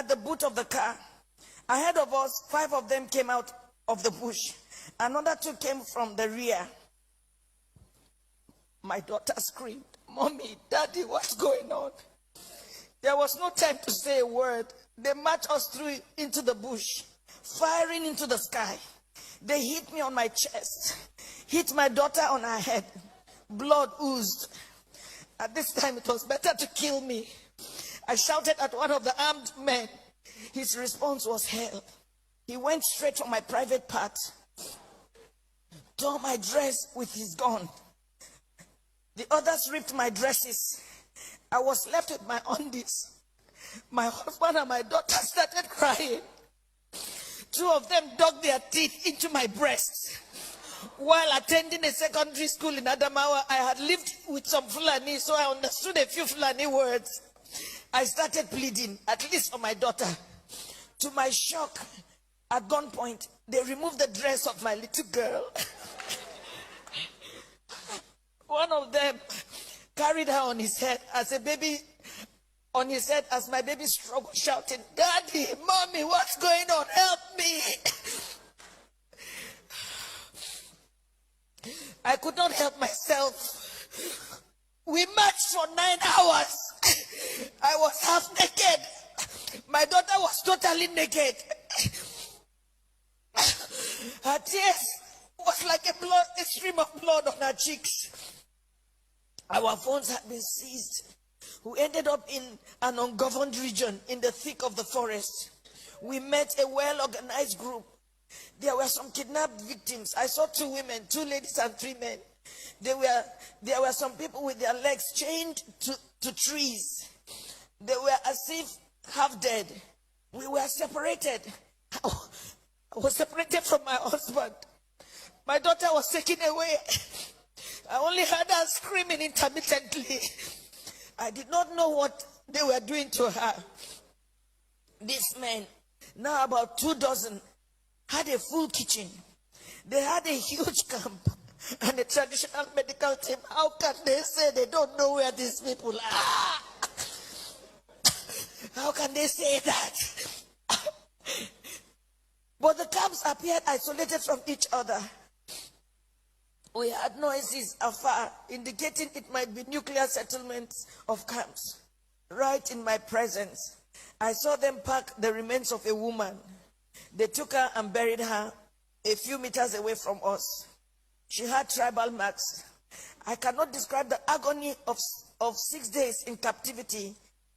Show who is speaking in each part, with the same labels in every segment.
Speaker 1: at the boot of the car. Ahead of us, 5 of them came out of the bush. Another 2 came from the rear. My daughter screamed, "Mommy, Daddy, what's going on?" There was no time to say a word. They marched us through into the bush, firing into the sky. They hit me on my chest, hit my daughter on her head. Blood oozed. At this time, it was better to kill me. I shouted at one of the armed men. His response was hell. He went straight for my private part, tore my dress with his gun. The others ripped my dresses. I was left with my undies. My husband and my daughter started crying. 2 of them dug their teeth into my breasts. While attending a secondary school in Adamawa, I had lived with some Funali, so I understood a few Funali words. I started bleeding, at least for my daughter. To my shock, at gunpoint, they removed the dress of my little girl. One of them carried her on his head as my baby struggled, shouting, "Daddy, Mommy, what's going on? Help me!" I could not help myself. We marched for 9 hours. I was half naked. My daughter was totally naked. Her tears was like a stream of blood on her cheeks. Our phones had been seized. We ended up in an ungoverned region in the thick of the forest. We met a well-organized group. There were some kidnapped victims. I saw 2 women, 2 ladies and 3 men. There were some people with their legs chained to trees. They were as if half dead. We were separated. I was separated from my husband. My daughter was taken away. I only heard her screaming intermittently. I did not know what they were doing to her. These men, now about 2 dozen, had a full kitchen. They had a huge camp and a traditional medical team. How can they say they don't know where these people are? How can they say that? But the camps appeared isolated from each other. We heard noises afar, indicating it might be nuclear settlements of camps. Right in my presence, I saw them pack the remains of a woman. They took her and buried her a few meters away from us. She had tribal marks. I cannot describe the agony of 6 days in captivity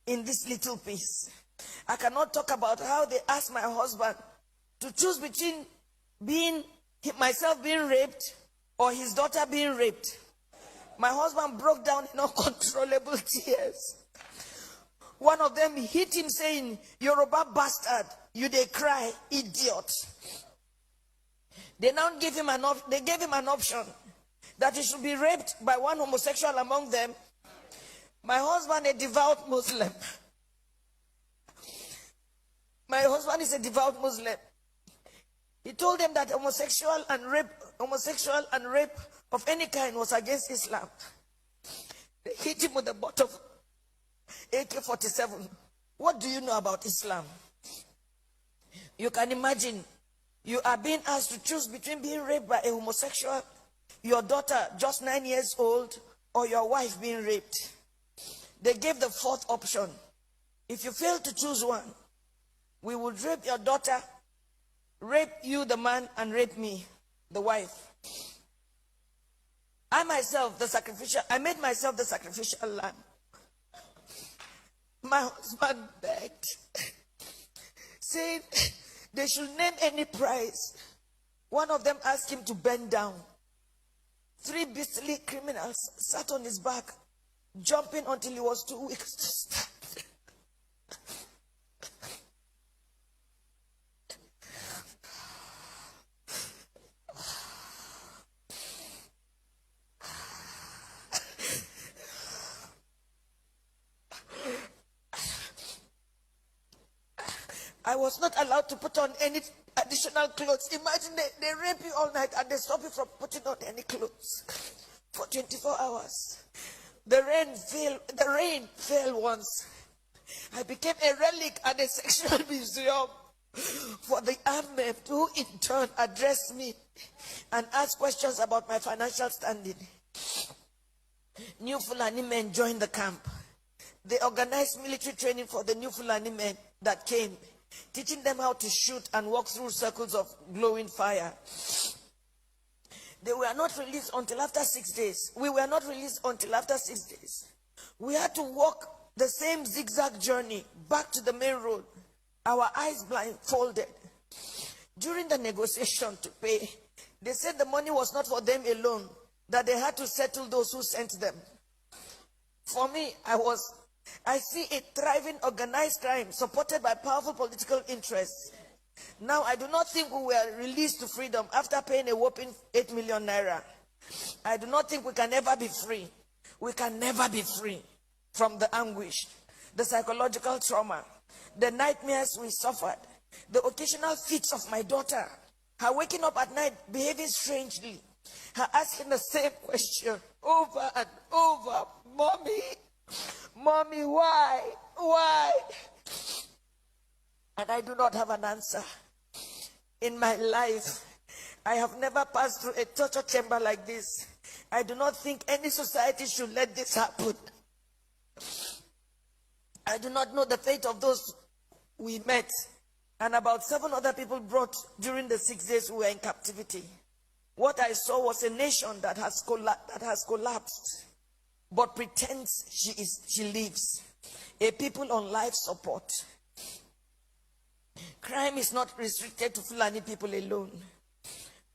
Speaker 1: in this little piece. I cannot talk about how they asked my husband to choose between myself being raped or his daughter being raped. My husband broke down in uncontrollable tears. One of them hit him saying, "Yoruba bastard, you dey cry, idiot." They now gave him an option that he should be raped by one homosexual among them. My husband, a devout Muslim. My husband is a devout Muslim. He told them that homosexual and rape of any kind was against Islam. They hit him with the butt of AK-47. What do you know about Islam? You can imagine, you are being asked to choose between being raped by a homosexual, your daughter just 9 years old, or your wife being raped. They gave the 4th option. If you fail to choose one, we would rape your daughter, rape you, the man, and rape me, the wife. I made myself the sacrificial lamb. My husband begged, saying they should name any price. One of them asked him to bend down. 3 beastly criminals sat on his back, jumping until he was too weak to stand. I was not allowed to put on any additional clothes. Imagine they rape you all night and they stop you from putting on any clothes for 24 hours. The rain fell once. I became a relic and a sexual museum for the army, who in turn addressed me and asked questions about my financial standing. New Fulani men joined the camp. They organized military training for the new Fulani men that came, teaching them how to shoot and walk through circles of glowing fire. They were not released until after 6 days. We were not released until after 6 days. We had to walk the same zigzag journey back to the main road, our eyes blindfolded. During the negotiation to pay, they said the money was not for them alone, that they had to settle those who sent them. For me, I see a thriving organized crime supported by powerful political interests. Now, I do not think we were released to freedom after paying a whopping 8 million naira. I do not think we can ever be free. We can never be free from the anguish, the psychological trauma, the nightmares we suffered, the occasional fits of my daughter, her waking up at night behaving strangely, her asking the same question over and over, "Mommy, Mommy, why? Why?" And I do not have an answer. In my life, I have never passed through a torture chamber like this. I do not think any society should let this happen. I do not know the fate of those we met, and about 7 other people brought during the 6 days we were in captivity. What I saw was a nation that has collapsed, but pretends she lives. A people on life support. Crime is not restricted to Fulani people alone.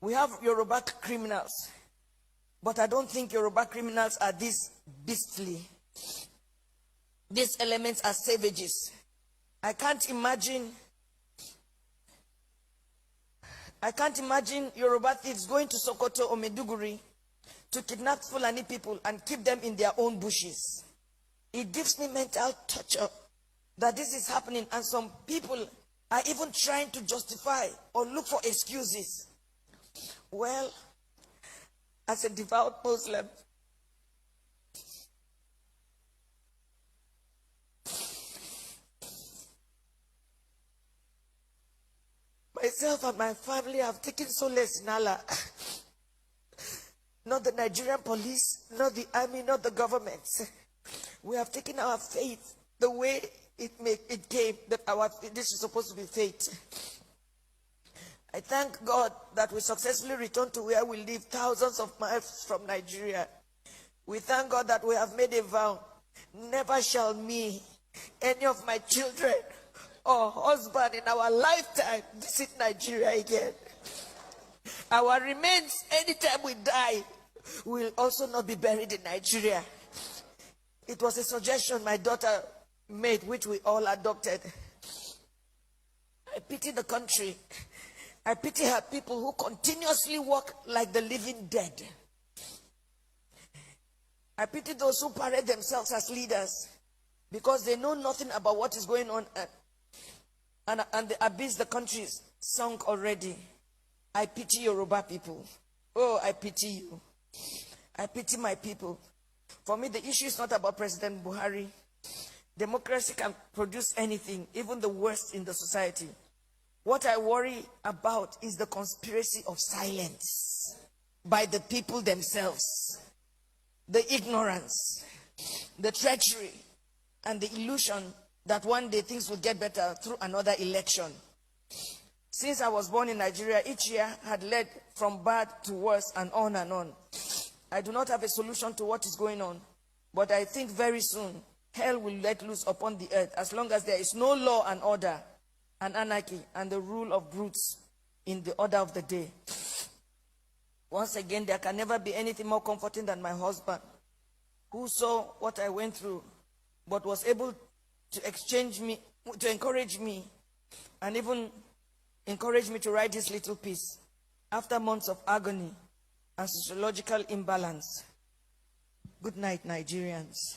Speaker 1: We have Yoruba criminals, but I don't think Yoruba criminals are this beastly. These elements are savages. I can't imagine Yoruba thieves going to Sokoto or Maiduguri to kidnap Fulani people and keep them in their own bushes. It gives me mental torture that this is happening, and some people are even trying to justify or look for excuses. Well, as a devout Muslim, myself and my family have taken solace in Allah. Not the Nigerian police, not the army, not the government. We have taken our faith the way it came, that this is supposed to be fate. I thank God that we successfully returned to where we live, thousands of miles from Nigeria. We thank God that we have made a vow: never shall me, any of my children or husband in our lifetime visit Nigeria again. Our remains, anytime we die, will also not be buried in Nigeria. It was a suggestion my daughter made, which we all adopted. I pity the country. I pity her people who continuously walk like the living dead. I pity those who parade themselves as leaders because they know nothing about what is going on, and the abyss the country is sunk already. I pity Yoruba people. Oh, I pity you. I pity my people. For me, the issue is not about President Buhari. Democracy can produce anything, even the worst in the society. What I worry about is the conspiracy of silence by the people themselves, the ignorance, the treachery, and the illusion that one day things will get better through another election. Since I was born in Nigeria, each year had led from bad to worse and on and on. I do not have a solution to what is going on, but I think very soon hell will let loose upon the earth as long as there is no law and order and anarchy and the rule of brutes in the order of the day. Once again, there can never be anything more comforting than my husband, who saw what I went through, but was able to encourage me, and even encourage me to write this little piece after months of agony and sociological imbalance. Good night, Nigerians.